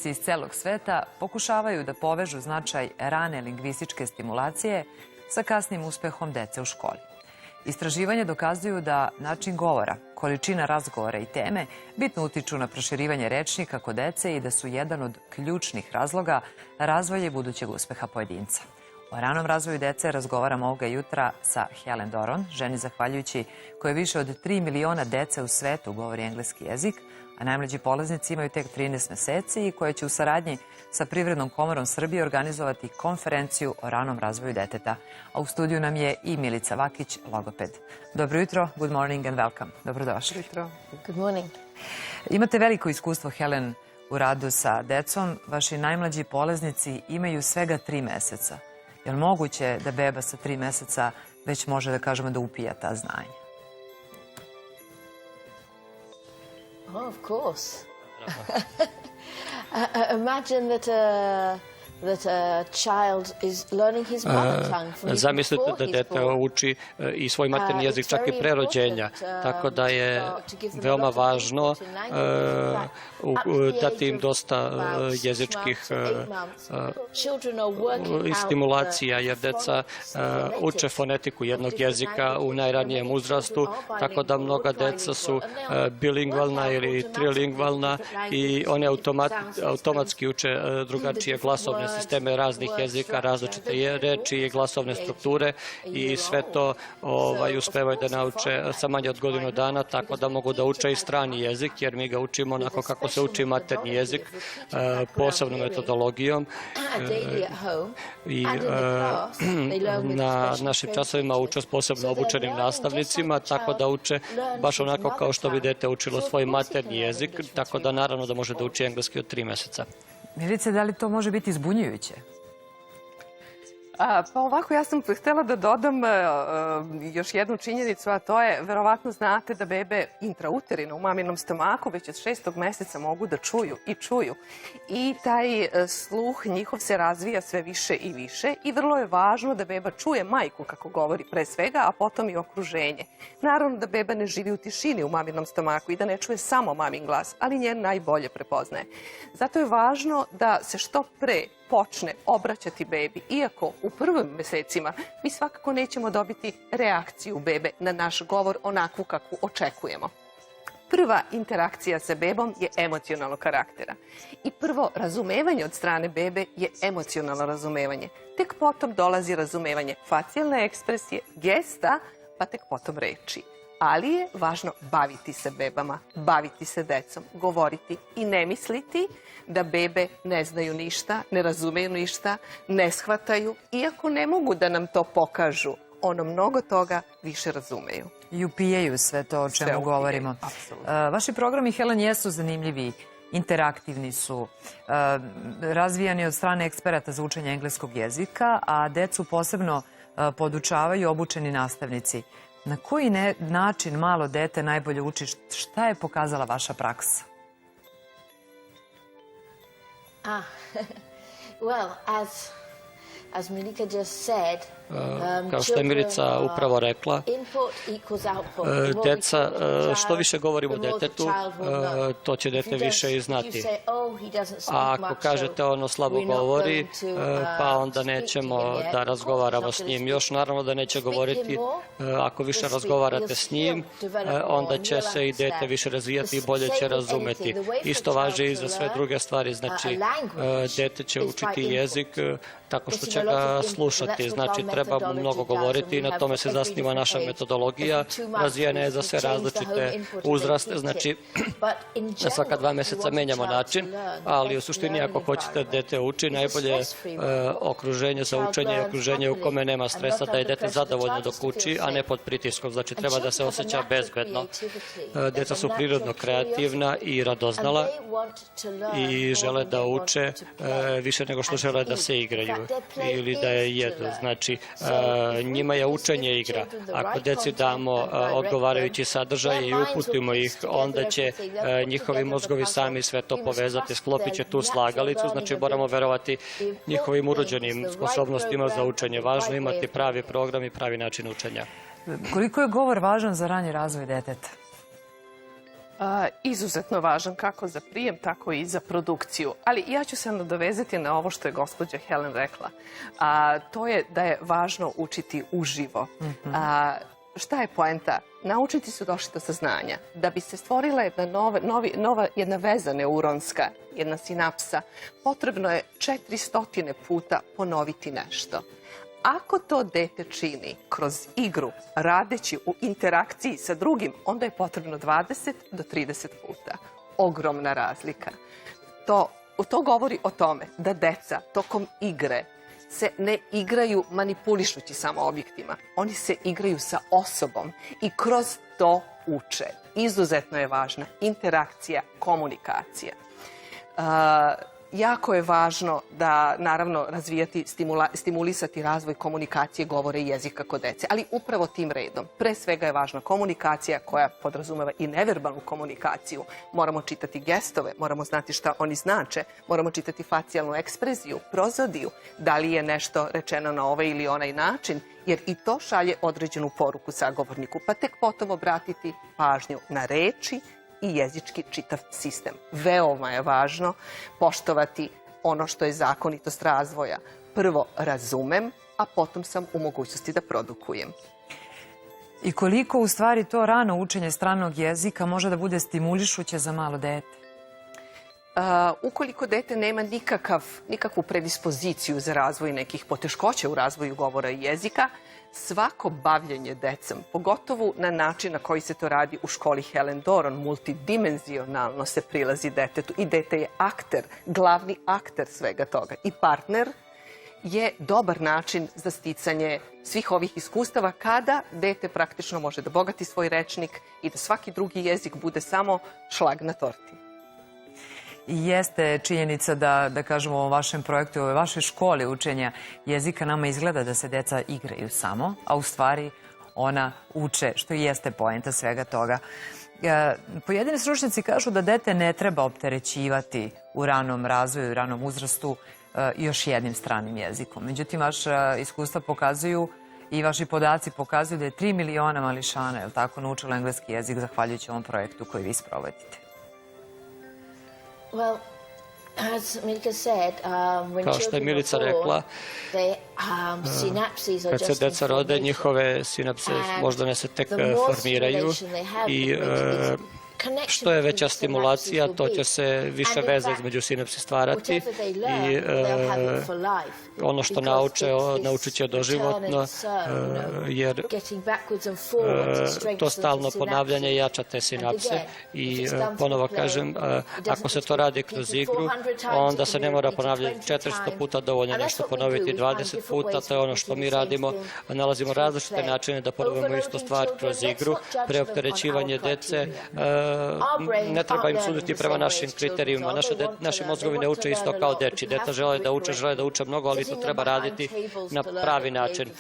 Naučnici iz celog sveta pokušavaju da povežu značaj rane lingvističke stimulacije sa kasnim uspehom dece u školi. Istraživanja dokazuju da način govora, količina razgovora i teme bitno utiču na proširivanje rečnika kod dece i da su jedan od ključnih razloga razvoja budućeg uspeha pojedinca. O ranom razvoju dece razgovaramo ovoga jutra sa Helen Doron, ženi zahvaljujući koje više od 3 miliona dece u svetu govori engleski jezik, a najmlađi polaznici imaju tek 13 meseci i koje će u saradnji sa Privrednom komorom Srbije organizovati konferenciju o ranom razvoju deteta. A u studiju nam je i Milica Vakić, logoped. Dobro jutro, good morning and welcome. Dobrodošli. Jutro. Good morning. Imate veliko iskustvo, Helen, u radu sa decom. Vaši najmlađi polaznici imaju svega 3 meseca. Je li moguće da beba sa 3 meseca već može da kažemo da upija ta znanja? Oh, of course. Imagine that a child is learning his mother tongue from even Zamislite before da he's dete born. uči i svoj materni jezik čak i pre rođenja, tako da je veoma važno dati im dosta jezičkih stimulacija, jer deca uče fonetiku jednog jezika u najranijem uzrastu, tako da mnoga deca su bilingvalna ili trilingvalna i one automatski uče drugačije glasovne sisteme raznih jezika, različite reči i glasovne strukture i sve to uspevaju da nauče sa manje od godinu dana, tako da mogu da uče i strani jezik, jer mi ga učimo onako kako se uči materni jezik, posebnom metodologijom. I na našim časovima uče s posebno obučenim nastavnicima, tako da uče baš onako kao što bi dete učilo svoj materni jezik, tako da naravno da može da uči engleski od 3 meseca. Milice, da li to može biti zbunjujuće? Pa ovako, ja sam htjela da dodam još jednu činjenicu, a to je, verovatno znate da bebe intrauterino u maminom stomaku već od 6. meseca mogu da čuju i čuju. I taj sluh njihov se razvija sve više i više i vrlo je važno da beba čuje majku kako govori pre svega, a potom i okruženje. Naravno da beba ne živi u tišini u maminom stomaku i da ne čuje samo mamin glas, ali njen najbolje prepoznaje. Zato je važno da se što pre počne obraćati bebi, iako u prvim mesecima mi svakako nećemo dobiti reakciju bebe na naš govor onakvu kakvu očekujemo. Prva interakcija sa bebom je emocionalnog karaktera. I prvo razumevanje od strane bebe je emocionalno razumevanje. Tek potom dolazi razumevanje facijalne ekspresije, gesta, pa tek potom reči. Ali je važno baviti se bebama, baviti se decom, govoriti i ne misliti da bebe ne znaju ništa, ne razumeju ništa, ne shvataju, iako ne mogu da nam to pokažu. Ono mnogo toga više razumeju. I upijaju sve to o čemu govorimo. Vaši programi, Helen, jesu zanimljivi, interaktivni su, razvijani od strane eksperata za učenje engleskog jezika, a decu posebno podučavaju obučeni nastavnici. Na koji način malo dete najbolje uči? Šta je pokazala vaša praksa? Well, as Milica just said, kao što je Milica upravo rekla, deca, što više govorimo o detetu, to će dete više i znati. A ako kažete ono slabo govori, pa onda nećemo da razgovaramo s njim. Još naravno da neće govoriti, ako više razgovarate s njim, onda će se i dete više razvijati i bolje će razumeti. Isto važi i za sve druge stvari, znači dete će učiti jezik tako što će ga slušati, znači treba mu mnogo govoriti i na tome se zasniva naša metodologija. Razvijena je za sve različite uzraste, znači svaka 2 meseca menjamo način, ali u suštini ako hoćete dete uči, najbolje okruženje za učenje je okruženje u kome nema stresa, da je dete zadovoljno dok uči, a ne pod pritiskom, znači treba da se osjeća bezbedno. Deca su prirodno kreativna i radoznala i žele da uče više nego što žele da se igraju ili da je jedu. Znači, njima je učenje igra. Ako deci damo odgovarajući sadržaj i uputimo ih, onda će njihovi mozgovi sami sve to povezati, sklopit će tu slagalicu, znači moramo verovati njihovim urođenim sposobnostima za učenje. Važno imati pravi program i pravi način učenja. Koliko je govor važan za ranji razvoj deteta? Izuzetno važan kako za prijem, tako i za produkciju. Ali ja ću se nadovezati na ovo što je gospođa Helen rekla. To je da je važno učiti uživo. Šta je poenta? Naučnici su došli do saznanja. Da bi se stvorila jedna veza neuronska, jedna sinapsa, potrebno je 400 puta ponoviti nešto. Ako to dete čini kroz igru, radeći u interakciji sa drugim, onda je potrebno 20 do 30 puta. Ogromna razlika. To govori o tome da deca tokom igre se ne igraju manipulišući samo objektima. Oni se igraju sa osobom i kroz to uče. Izuzetno je važna interakcija, komunikacija. Jako je važno da, naravno, razvijati, stimulisati razvoj komunikacije, govore i jezika kod dece, ali upravo tim redom. Pre svega je važna komunikacija koja podrazumeva i neverbalnu komunikaciju. Moramo čitati gestove, moramo znati šta oni znače, moramo čitati facijalnu ekspresiju, prozodiju, da li je nešto rečeno na ovaj ili onaj način, jer i to šalje određenu poruku sagovorniku, pa tek potom obratiti pažnju na reči i jezički čitav sistem. Veoma je važno poštovati ono što je zakonitost razvoja. Prvo razumem, a potom sam u mogućnosti da produkujem. I koliko u stvari to rano učenje stranog jezika može da bude stimulišuće za malo dete? Ukoliko dete nema nikakvu predispoziciju za razvoj nekih poteškoća u razvoju govora i jezika, svako bavljenje decom, pogotovo na način na koji se to radi u školi Helen Doron, multidimenzionalno se prilazi detetu i dete je akter, glavni akter svega toga i partner, je dobar način za sticanje svih ovih iskustava kada dete praktično može da bogati svoj rečnik i da svaki drugi jezik bude samo šlag na torti. I jeste činjenica da kažemo, u ovom vašem projektu, u ovoj vašoj školi učenja jezika nama izgleda da se deca igraju samo, a u stvari ona uče, što i jeste poenta svega toga. Pojedini stručnjaci kažu da dete ne treba opterećivati u ranom razvoju, u ranom uzrastu još jednim stranim jezikom. Međutim, vaša iskustva pokazuju i vaši podaci pokazuju da je 3 miliona mališana, je li tako, naučilo engleski jezik zahvaljujući ovom projektu koji vi sprovodite. Kao što je Milica rekla, kad se deca rode, njihove sinapse možda se tek formiraju i što je veća stimulacija, to će se više veze između sinapsi stvarati i ono što naučit će doživotno, jer to stalno ponavljanje jača te sinapse i ponovo kažem, ako se to radi kroz igru, onda se ne mora ponavljati 400 puta, dovoljno nešto ponoviti 20 puta, to je ono što mi radimo, nalazimo različite načine da ponovimo istu stvar kroz igru, preopterećivanje dece, ne treba im suditi prema našim kriterijima. Naši mozgovi ne uče isto kao deči. Deca žele da uče mnogo, ali to treba raditi na pravi način.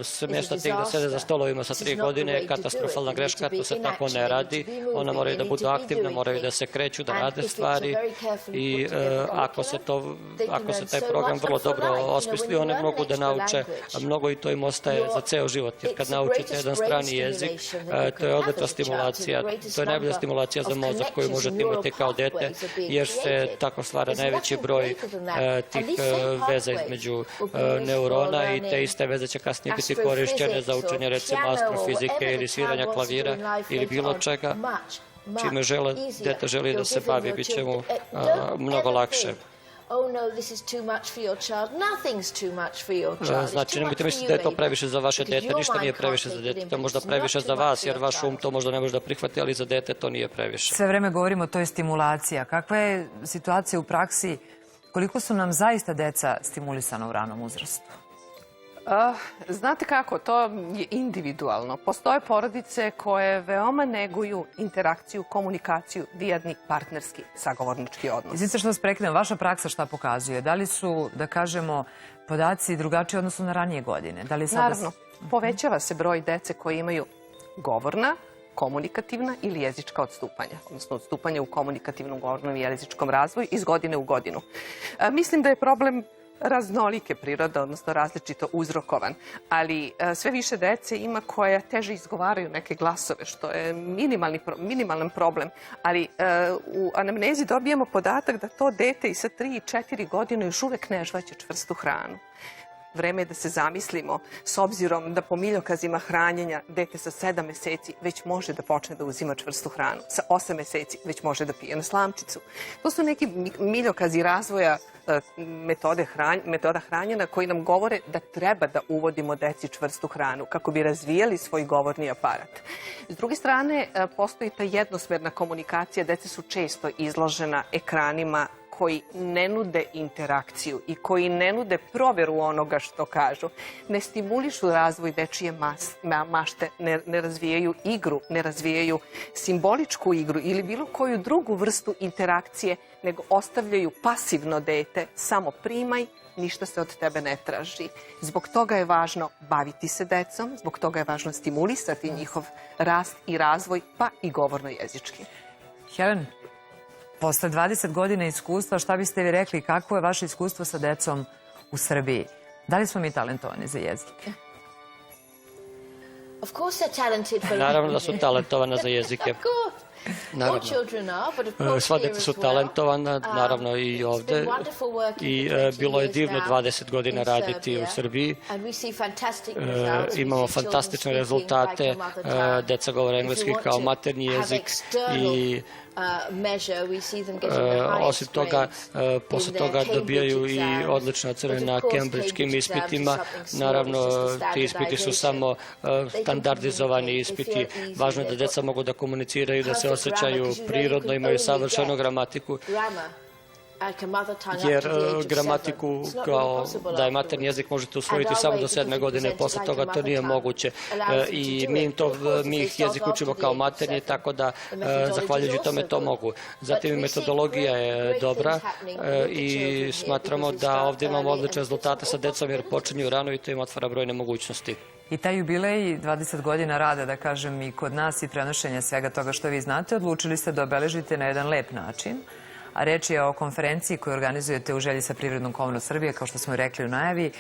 Smještati ih da sede za stolovima sa 3 godine je katastrofalna greška, to se tako ne radi. Ona moraju da budu aktivne, moraju da se kreću, da rade stvari i ako se taj program vrlo dobro osmisli, one mogu da nauče mnogo i to im ostaje za ceo život. Jer kad naučite jedan strani jezik, to je odlična stimulacija, to je najbolja stimulacija za mozak koju možete imati kao dete, jer se tako stvara najveći broj tih veza između neurona i te iste veze će kasnije biti korišćene za učenje recimo astrofizike ili sviranja klavira ili bilo čega čime dete želi da se bavi, bit će mu mnogo lakše. Znači, nemojte misliti da je to previše za vaše dete, ništa nije previše za dete, to je možda previše za vas, jer vaš to možda ne može da prihvati, ali za dete to nije previše. Sve vreme govorimo o toj stimulaciji, a kakva je situacija u praksi, koliko su nam zaista deca stimulisana u ranom uzrastu? Znate kako, to je individualno. Postoje porodice koje veoma neguju interakciju, komunikaciju, dijadni, partnerski, sagovornički odnos. Izvinite što vas prekidam, vaša praksa šta pokazuje? Da li su, da kažemo, podaci drugačiji odnosno na ranije godine? Naravno, povećava se broj dece koji imaju govorna, komunikativna ili jezička odstupanja, odnosno odstupanja u komunikativnom, govornom i jezičkom razvoju iz godine u godinu. Mislim da je problem raznolike prirode, odnosno različito uzrokovan. Ali sve više dece ima koja teže izgovaraju neke glasove, što je minimalan problem. Ali u anamnezi dobijemo podatak da to dete i sa 3 i 4 godine još uvek ne žvaće čvrstu hranu. Vreme je da se zamislimo, s obzirom da po miljokazima hranjenja dete sa 7 meseci već može da počne da uzima čvrstu hranu. Sa 8 meseci već može da pije na slamčicu. To su neki miljokazi razvoja metoda hranjenja koji nam govore da treba da uvodimo deci čvrstu hranu kako bi razvijali svoj govorni aparat. S druge strane, postoji ta jednosmerna komunikacija. Deca su često izložena ekranima koji ne nude interakciju i koji ne nude proveru onoga što kažu. Ne stimulišu razvoj dečije mašte, ne razvijaju igru, ne razvijaju simboličku igru ili bilo koju drugu vrstu interakcije, nego ostavljaju pasivno dete, samo primaj, ništa se od tebe ne traži. Zbog toga je važno baviti se decom, zbog toga je važno stimulisati njihov rast i razvoj, pa i govorno-jezički. Helen, posle 20 godina iskustva, šta biste vi rekli, kako je vaše iskustvo sa decom u Srbiji? Da li smo mi talentovani za jezike? Naravno da su talentovana za jezike. Sva deca su talentovana, naravno i ovde. I bilo je divno 20 godina raditi u Srbiji. Imamo fantastične rezultate. Deca govore engleski kao maternji jezik i osim toga, posle toga dobijaju i odlične ocene na Cambridgeskim ispitima. Naravno, ti ispiti su samo standardizovani ispiti. Važno je da deca mogu da komuniciraju, da se osjećaju prirodno, imaju savršenu gramatiku. Jer gramatiku kao da je maternji jezik možete usvojiti samo do 7. godine, posle toga to nije moguće. I mi ih jezik učimo kao maternji, tako da zahvaljujući tome to mogu. Zatim metodologija je dobra i smatramo da ovdje imamo odlične rezultate sa decom jer počinju rano i to im otvara brojne mogućnosti. I taj jubilej 20 godina rada, da kažem, i kod nas i prenošenja svega toga što vi znate, odlučili ste da obeležite na jedan lep način. A reč je o konferenciji koju organizujete u želji sa Privrednom komorom Srbije, kao što smo i rekli u najavi.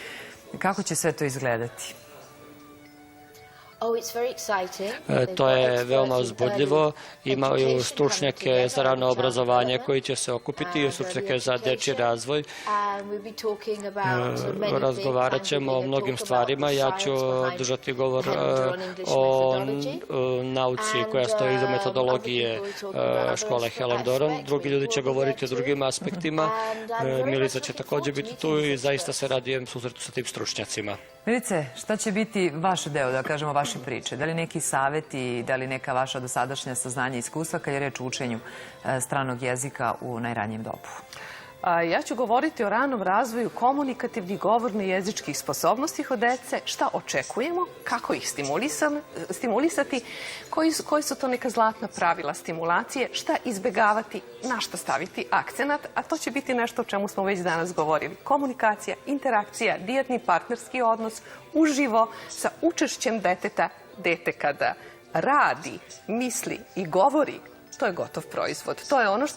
Kako će sve to izgledati? To je veoma uzbudljivo. Imaju stručnjake za rano obrazovanje koji će se okupiti, stručnjake za dečji razvoj. Razgovarat ćemo o mnogim stvarima. Ja ću držati govor o nauci koja stoji iza metodologije škole Helen Doran. Drugi ljudi će govoriti o drugim aspektima. Milica će također biti tu i zaista se radujem susretu sa tim stručnjacima. Milice, šta će biti vaš deo, da kažemo, vaše priče? Da li neki savjeti, da li neka vaša dosadašnja saznanja i iskustva kad je reč o učenju stranog jezika u najranijem dobu? Ja ću govoriti o ranom razvoju komunikativnih govorno-jezičkih sposobnosti kod dece, šta očekujemo, kako ih stimulisati, koji su to neka zlatna pravila stimulacije, šta izbegavati, na šta staviti akcenat, a to će biti nešto o čemu smo već danas govorili. Komunikacija, interakcija, dijatni partnerski odnos, uživo sa učešćem deteta. Dete kada radi, misli i govori, to je gotov proizvod. To je ono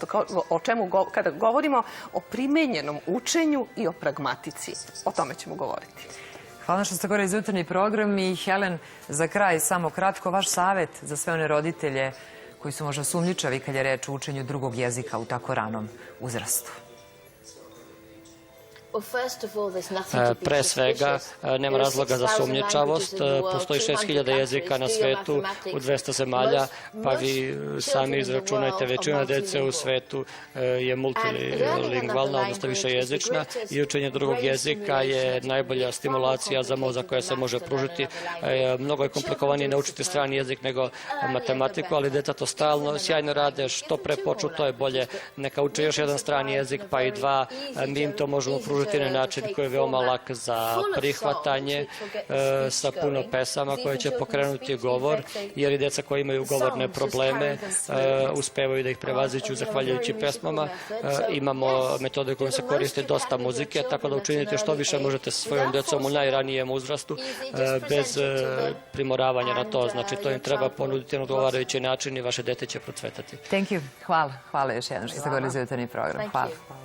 o čemu kada govorimo o primenjenom učenju i o pragmatici. O tome ćemo govoriti. Hvala što ste govorili za jutarnji program i Helen, za kraj samo kratko vaš savjet za sve one roditelje koji su možda sumnjičavi kad je reč o učenju drugog jezika u tako ranom uzrastu. Pre svega, nema razloga za sumnjičavost. Postoji 6000 jezika na svetu u 200 zemalja, pa vi sami izračunajte, većina dece u svetu je multilingvalna, odnosno višejezična i učenje drugog jezika je najbolja stimulacija za mozak koja se može pružiti. Mnogo je komplikovanije naučiti strani jezik nego matematiku, ali deca to stalno sjajno rade, što pre počnu, to je bolje. Neka uče još jedan strani jezik, pa i dva, mi im to možemo pružiti na način koji je veoma lak za prihvatanje, sa puno pesama koje će pokrenuti govor, jer i deca koji imaju govorne probleme uspevaju da ih prevaziđu zahvaljujući pesmama. Imamo metode kojim se koriste dosta muzike, tako da učinite što više možete sa svojom decom u najranijem uzrastu bez primoravanja na to. Znači, to im treba ponuditi na odgovarajući način i vaše dete će procvetati. Thank you. Hvala. Hvala još jednom što ste govorili za jutarnji program. Hvala.